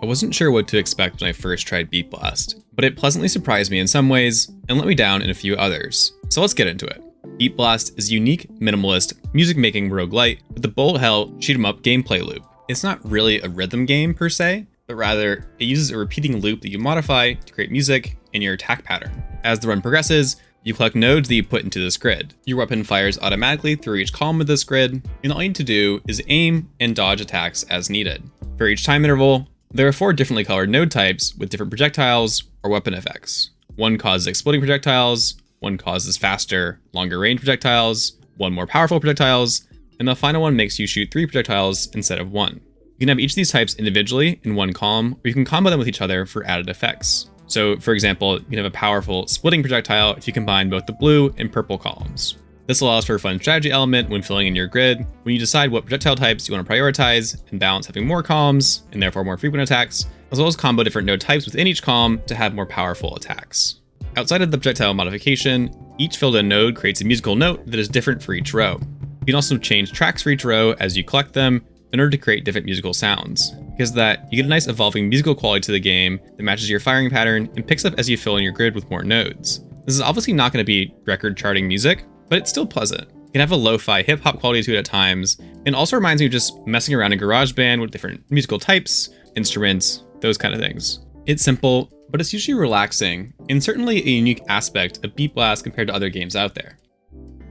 I wasn't sure what to expect when I first tried Beat Blast, but it pleasantly surprised me in some ways and let me down in a few others. So let's get into it. Beat Blast is a unique, minimalist, music-making roguelite with a bullet hell shoot-'em-up gameplay loop. It's not really a rhythm game per se, but rather it uses a repeating loop that you modify to create music in your attack pattern. As the run progresses, you collect nodes that you put into this grid. Your weapon fires automatically through each column of this grid, and all you need to do is aim and dodge attacks as needed. For each time interval, there are 4 differently colored node types with different projectiles or weapon effects. One causes exploding projectiles, one causes faster, longer range projectiles, one more powerful projectiles, and the final one makes you shoot 3 projectiles instead of 1. You can have each of these types individually in one column, or you can combo them with each other for added effects. So for example, you can have a powerful splitting projectile if you combine both the blue and purple columns. This allows for a fun strategy element when filling in your grid, when you decide what projectile types you want to prioritize and balance having more columns and therefore more frequent attacks, as well as combo different node types within each column to have more powerful attacks. Outside of the projectile modification, each filled in node creates a musical note that is different for each row. You can also change tracks for each row as you collect them in order to create different musical sounds. Because of that, you get a nice evolving musical quality to the game that matches your firing pattern and picks up as you fill in your grid with more nodes. This is obviously not going to be record-charting music, but it's still pleasant. It can have a lo-fi hip-hop quality to it at times, and also reminds me of just messing around in GarageBand with different musical types, instruments, those kind of things. It's simple, but it's usually relaxing, and certainly a unique aspect of Beat Blast compared to other games out there.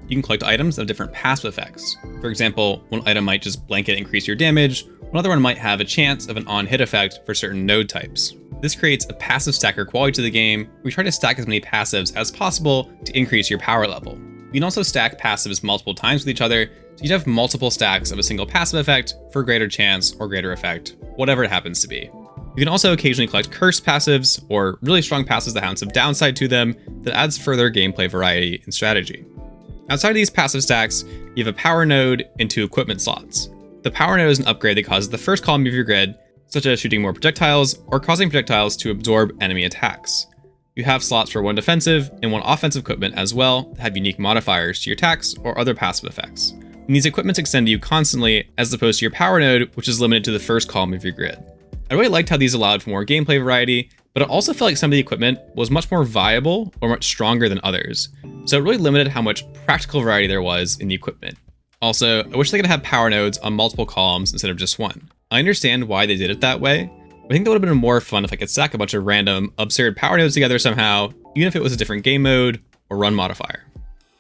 You can collect items that have different passive effects. For example, one item might just blanket increase your damage, one other one might have a chance of an on-hit effect for certain node types. This creates a passive stacker quality to the game, where you try to stack as many passives as possible to increase your power level. You can also stack passives multiple times with each other, so you'd have multiple stacks of a single passive effect for greater chance or greater effect, whatever it happens to be. You can also occasionally collect cursed passives, or really strong passives that have some downside to them that adds further gameplay variety and strategy. Outside of these passive stacks, you have a power node and 2 equipment slots. The power node is an upgrade that causes the first column of your grid, such as shooting more projectiles or causing projectiles to absorb enemy attacks. You have slots for 1 defensive and 1 offensive equipment as well that have unique modifiers to your attacks or other passive effects. And these equipments extend to you constantly as opposed to your power node, which is limited to the first column of your grid. I really liked how these allowed for more gameplay variety, but it also felt like some of the equipment was much more viable or much stronger than others. So it really limited how much practical variety there was in the equipment. Also, I wish they could have power nodes on multiple columns instead of just 1. I understand why they did it that way, but I think that would have been more fun if I could stack a bunch of random, absurd power nodes together somehow, even if it was a different game mode or run modifier.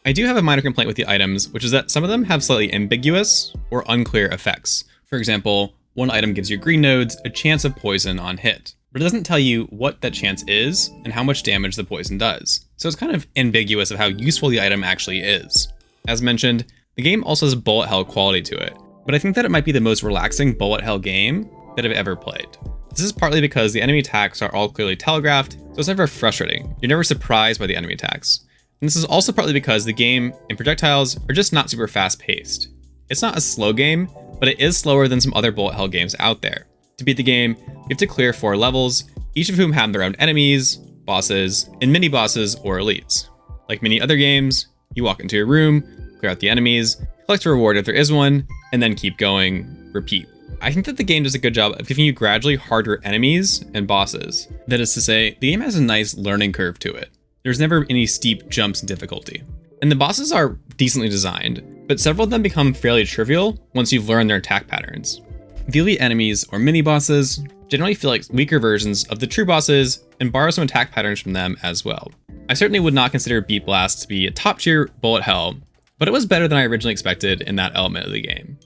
I do have a minor complaint with the items, which is that some of them have slightly ambiguous or unclear effects. For example, one item gives your green nodes a chance of poison on hit, but it doesn't tell you what that chance is and how much damage the poison does. So it's kind of ambiguous of how useful the item actually is. As mentioned, the game also has bullet hell quality to it, but I think that it might be the most relaxing bullet hell game that I've ever played. This is partly because the enemy attacks are all clearly telegraphed, so it's never frustrating. You're never surprised by the enemy attacks. And this is also partly because the game and projectiles are just not super fast paced. It's not a slow game, but it is slower than some other bullet hell games out there. To beat the game, you have to clear 4 levels, each of whom have their own enemies, bosses, and mini bosses or elites. Like many other games, you walk into a room, clear out the enemies, collect a reward if there is one, and then keep going, repeat. I think that the game does a good job of giving you gradually harder enemies and bosses. That is to say, the game has a nice learning curve to it. There's never any steep jumps in difficulty. And the bosses are decently designed, but several of them become fairly trivial once you've learned their attack patterns. The elite enemies, or mini-bosses, generally feel like weaker versions of the true bosses and borrow some attack patterns from them as well. I certainly would not consider Beat Blast to be a top-tier bullet hell, but it was better than I originally expected in that element of the game.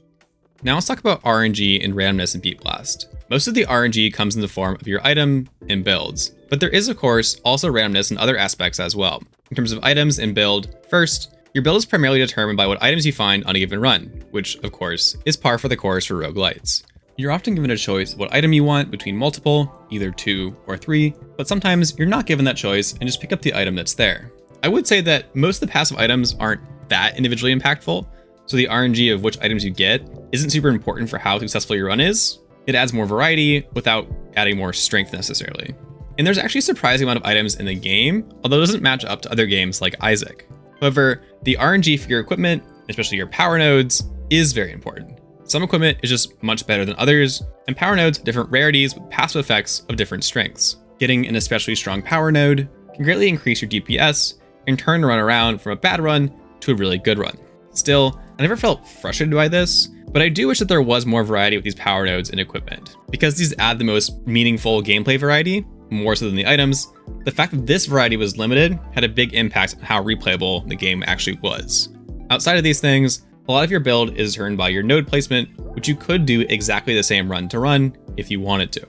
Now let's talk about RNG and randomness in Beat Blast. Most of the RNG comes in the form of your item and builds, but there is of course also randomness in other aspects as well. In terms of items and build, first, your build is primarily determined by what items you find on a given run, which of course is par for the course for roguelites. You're often given a choice of what item you want between multiple, either 2 or 3, but sometimes you're not given that choice and just pick up the item that's there. I would say that most of the passive items aren't that individually impactful, so the RNG of which items you get isn't super important for how successful your run is. It adds more variety without adding more strength necessarily. And there's actually a surprising amount of items in the game, although it doesn't match up to other games like Isaac. However, the RNG for your equipment, especially your power nodes, is very important. Some equipment is just much better than others, and power nodes have different rarities with passive effects of different strengths. Getting an especially strong power node can greatly increase your DPS and turn a run around from a bad run to a really good run. Still, I never felt frustrated by this, but I do wish that there was more variety with these power nodes and equipment. Because these add the most meaningful gameplay variety, more so than the items, the fact that this variety was limited had a big impact on how replayable the game actually was. Outside of these things, a lot of your build is determined by your node placement, which you could do exactly the same run to run if you wanted to.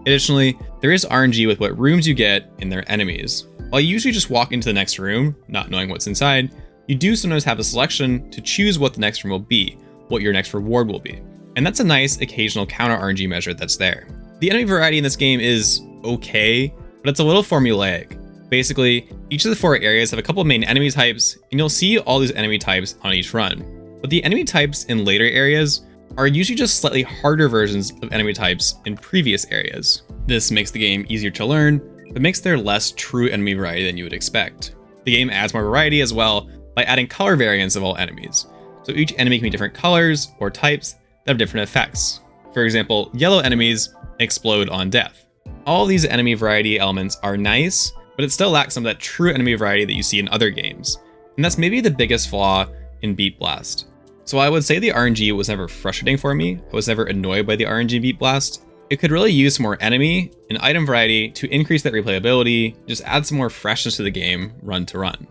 Additionally, there is RNG with what rooms you get in their enemies. While you usually just walk into the next room, not knowing what's inside, you do sometimes have a selection to choose what the next room will be, what your next reward will be. And that's a nice occasional counter RNG measure that's there. The enemy variety in this game is okay, but it's a little formulaic. Basically, each of the 4 areas have a couple of main enemy types, and you'll see all these enemy types on each run. But the enemy types in later areas are usually just slightly harder versions of enemy types in previous areas. This makes the game easier to learn, but makes there less true enemy variety than you would expect. The game adds more variety as well by adding color variants of all enemies. So each enemy can be different colors or types that have different effects. For example, yellow enemies explode on death. All of these enemy variety elements are nice, but it still lacks some of that true enemy variety that you see in other games. And that's maybe the biggest flaw in Beat Blast. So I would say the RNG was never frustrating for me. I was never annoyed by the RNG Beat Blast. It could really use some more enemy and item variety to increase that replayability, just add some more freshness to the game run to run.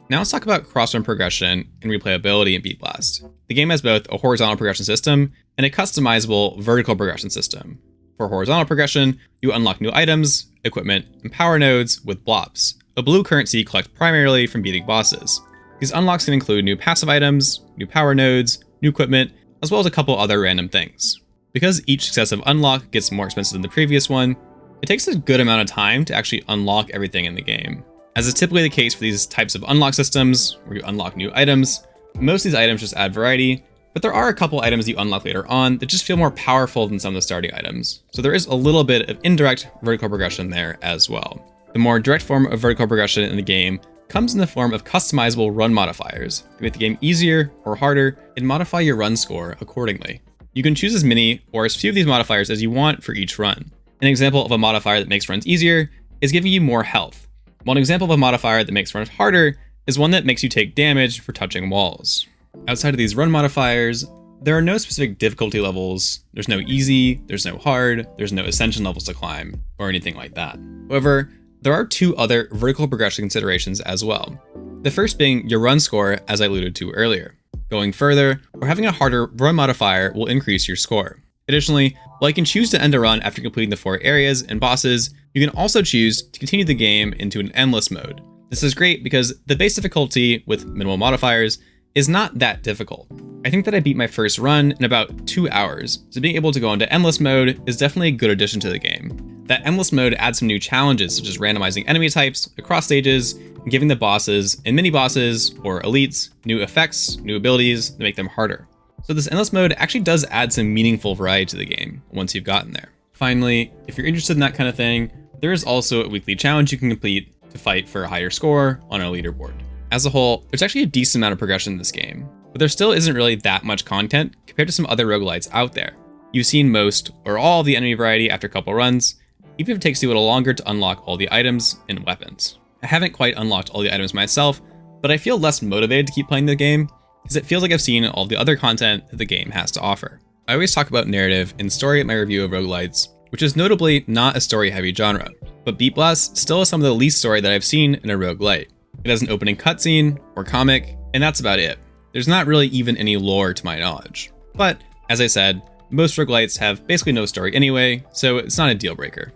Now let's talk about cross-run progression and replayability in Beat Blast. The game has both a horizontal progression system and a customizable vertical progression system. For horizontal progression, you unlock new items, equipment, and power nodes with blobs, a blue currency collected primarily from beating bosses. These unlocks can include new passive items, new power nodes, new equipment, as well as a couple other random things. Because each successive unlock gets more expensive than the previous one, it takes a good amount of time to actually unlock everything in the game. As is typically the case for these types of unlock systems, where you unlock new items, most of these items just add variety, but there are a couple items you unlock later on that just feel more powerful than some of the starting items. So there is a little bit of indirect vertical progression there as well. The more direct form of vertical progression in the game comes in the form of customizable run modifiers that make the game easier or harder and modify your run score accordingly. You can choose as many or as few of these modifiers as you want for each run. An example of a modifier that makes runs easier is giving you more health, while an example of a modifier that makes runs harder is one that makes you take damage for touching walls. Outside of these run modifiers, there are no specific difficulty levels. There's no easy, there's no hard, there's no ascension levels to climb, or anything like that. However, there are 2 other vertical progression considerations as well. The first being your run score, as I alluded to earlier. Going further, or having a harder run modifier will increase your score. Additionally, while you can choose to end a run after completing the 4 areas and bosses, you can also choose to continue the game into an endless mode. This is great because the base difficulty with minimal modifiers is not that difficult. I think that I beat my first run in about 2 hours, so being able to go into endless mode is definitely a good addition to the game. That endless mode adds some new challenges, such as randomizing enemy types across stages, and giving the bosses and mini-bosses, or elites, new effects, new abilities that make them harder. So this endless mode actually does add some meaningful variety to the game once you've gotten there. Finally, if you're interested in that kind of thing, there is also a weekly challenge you can complete to fight for a higher score on our leaderboard. As a whole, there's actually a decent amount of progression in this game, but there still isn't really that much content compared to some other roguelites out there. You've seen most or all of the enemy variety after a couple runs, even if it takes you a little longer to unlock all the items and weapons. I haven't quite unlocked all the items myself, but I feel less motivated to keep playing the game because it feels like I've seen all the other content that the game has to offer. I always talk about narrative and story in my review of roguelites, which is notably not a story-heavy genre, but Beat Blast still has some of the least story that I've seen in a roguelite. It has an opening cutscene or comic, and that's about it. There's not really even any lore to my knowledge. But, as I said, most roguelites have basically no story anyway, so it's not a deal breaker.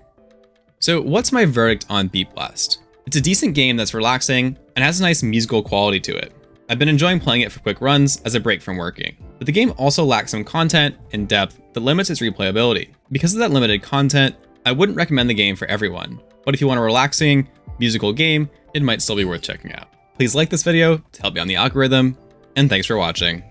So what's my verdict on Beat Blast? It's a decent game that's relaxing and has a nice musical quality to it. I've been enjoying playing it for quick runs as a break from working, but the game also lacks some content and depth that limits its replayability. Because of that limited content, I wouldn't recommend the game for everyone, but if you want a relaxing, musical game, it might still be worth checking out. Please like this video to help me on the algorithm, and thanks for watching.